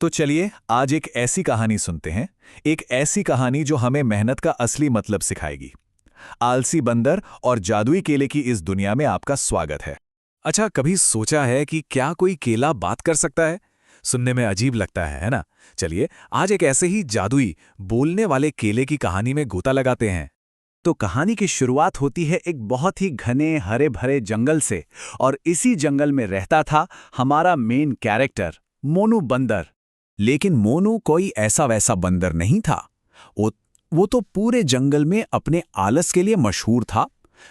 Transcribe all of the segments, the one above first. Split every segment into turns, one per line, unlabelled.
तो चलिए आज एक ऐसी कहानी सुनते हैं। एक ऐसी कहानी जो हमें मेहनत का असली मतलब सिखाएगी। आलसी बंदर और जादुई केले की इस दुनिया में आपका स्वागत है। अच्छा, कभी सोचा है कि क्या कोई केला बात कर सकता है? सुनने में अजीब लगता है ना? चलिए आज एक ऐसे ही जादुई बोलने वाले केले की कहानी में गोता लगाते हैं।
तो कहानी की शुरुआत होती है एक बहुत ही घने हरे भरे जंगल से। और इसी जंगल में रहता था हमारा मेन कैरेक्टर मोनू बंदर।
लेकिन मोनू कोई ऐसा वैसा बंदर नहीं था। वो वो तो पूरे जंगल में अपने आलस के लिए मशहूर था।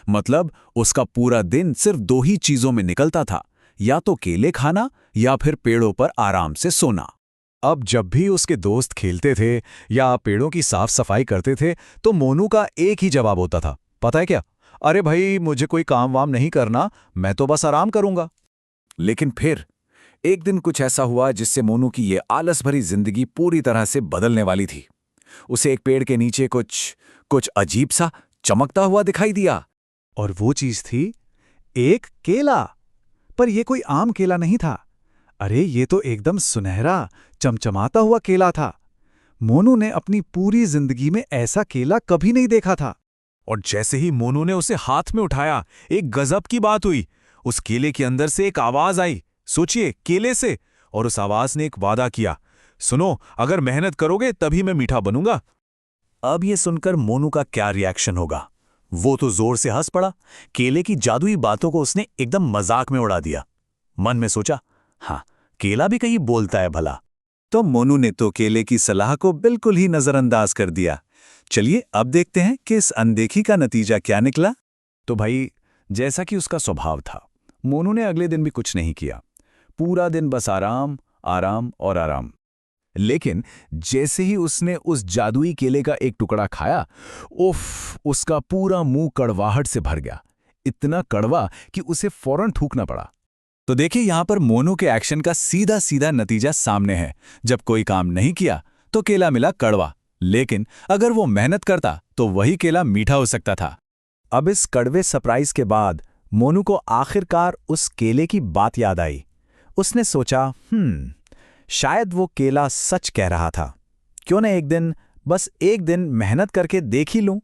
मतलब उसका पूरा दिन सिर्फ दो ही चीजों में निकलता था, या तो केले खाना या फिर पेड़ों पर आराम से सोना। अब जब भी उसके दोस्त खेलते थे या पेड़ों की साफ सफाई करते थे तो मोनू का एक ही जवाब होता था, पता है क्या? अरे भाई, मुझे कोई काम वाम नहीं करना, मैं तो बस आराम करूंगा। लेकिन फिर एक दिन कुछ ऐसा हुआ जिससे मोनू की ये आलस भरी जिंदगी पूरी तरह से बदलने वाली थी। उसे एक पेड़ के नीचे कुछ कुछ अजीब सा चमकता हुआ दिखाई दिया।
और वो चीज थी एक केला। पर यह कोई आम केला नहीं था। अरे ये तो एकदम सुनहरा चमचमाता हुआ केला था। मोनू ने अपनी पूरी जिंदगी में ऐसा केला कभी नहीं देखा था।
और जैसे ही मोनू ने उसे हाथ में उठाया, एक गजब की बात हुई। उस केले के अंदर से एक आवाज आई, सोचिए, केले से। और उस आवाज ने एक वादा किया, सुनो, अगर मेहनत करोगे तभी मैं मीठा बनूंगा। अब ये सुनकर मोनू का क्या रिएक्शन होगा? वो तो जोर से हंस पड़ा। केले की जादुई बातों को उसने एकदम मजाक में उड़ा दिया। मन में सोचा, हाँ, केला भी कहीं बोलता है भला। तो मोनू ने तो केले की सलाह को बिल्कुल ही नजरअंदाज कर दिया। चलिए अब देखते हैं कि इस अनदेखी का नतीजा क्या निकला। तो भाई, जैसा कि उसका स्वभाव था, मोनू ने अगले दिन भी कुछ नहीं किया। पूरा दिन बस आराम, आराम और आराम। लेकिन जैसे ही उसने उस जादुई केले का एक टुकड़ा खाया, उफ, उसका पूरा मुंह कड़वाहट से भर गया। इतना कड़वा कि उसे फौरन थूकना पड़ा। तो देखिए, यहां पर मोनू के एक्शन का सीधा सीधा नतीजा सामने है। जब कोई काम नहीं किया तो केला मिला कड़वा, लेकिन अगर वो मेहनत करता तो वही केला मीठा हो सकता था। अब इस कड़वे सरप्राइज के बाद मोनू को आखिरकार उस केले की बात याद आई। उसने सोचा, शायद वो केला सच कह रहा था। क्यों न एक दिन, बस एक दिन मेहनत करके देख ही लूं।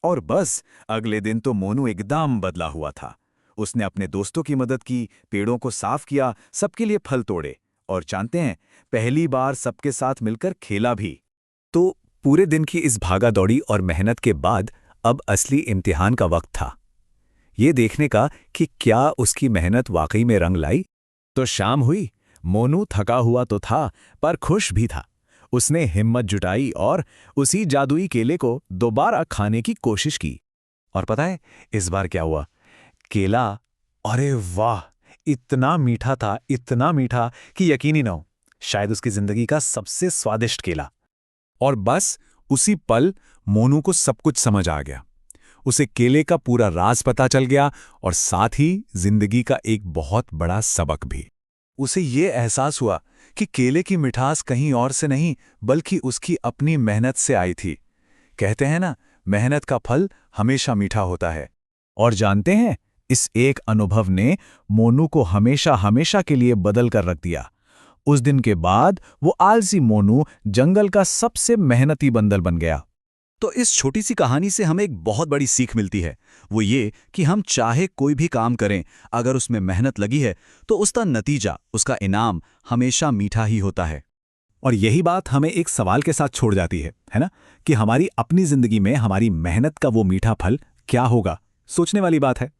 और बस अगले दिन तो मोनू एकदम बदला हुआ था। उसने अपने दोस्तों की मदद की, पेड़ों को साफ किया, सबके लिए फल तोड़े, और जानते हैं, पहली बार सबके साथ मिलकर खेला भी। तो पूरे दिन की इस भागा दौड़ी और मेहनत के बाद अब असली इम्तिहान का वक्त था, ये देखने का कि क्या उसकी मेहनत वाकई में रंग लाई। तो शाम हुई। मोनू थका हुआ तो था, पर खुश भी था। उसने हिम्मत जुटाई और उसी जादुई केले को दोबारा खाने की कोशिश की। और पता है इस बार क्या हुआ? केला, अरे वाह, इतना मीठा था, इतना मीठा कि यकीन ही ना हो। शायद उसकी जिंदगी का सबसे स्वादिष्ट केला। और बस उसी पल मोनू को सब कुछ समझ आ गया। उसे केले का पूरा राज पता चल गया, और साथ ही जिंदगी का एक बहुत बड़ा सबक भी। उसे ये एहसास हुआ कि केले की मिठास कहीं और से नहीं, बल्कि उसकी अपनी मेहनत से आई थी। कहते हैं ना, मेहनत का फल हमेशा मीठा होता है। और जानते हैं, इस एक अनुभव ने मोनू को हमेशा हमेशा के लिए बदल कर रख दिया। उस दिन के बाद वो आलसी मोनू जंगल का सबसे मेहनती बंदर बन गया। तो इस छोटी सी कहानी से हमें एक बहुत बड़ी सीख मिलती है। वो ये कि हम चाहे कोई भी काम करें, अगर उसमें मेहनत लगी है तो उसका नतीजा, उसका इनाम हमेशा मीठा ही होता है। और यही बात हमें एक सवाल के साथ छोड़ जाती है ना, कि हमारी अपनी जिंदगी में हमारी मेहनत का वो मीठा फल क्या होगा? सोचने वाली बात है।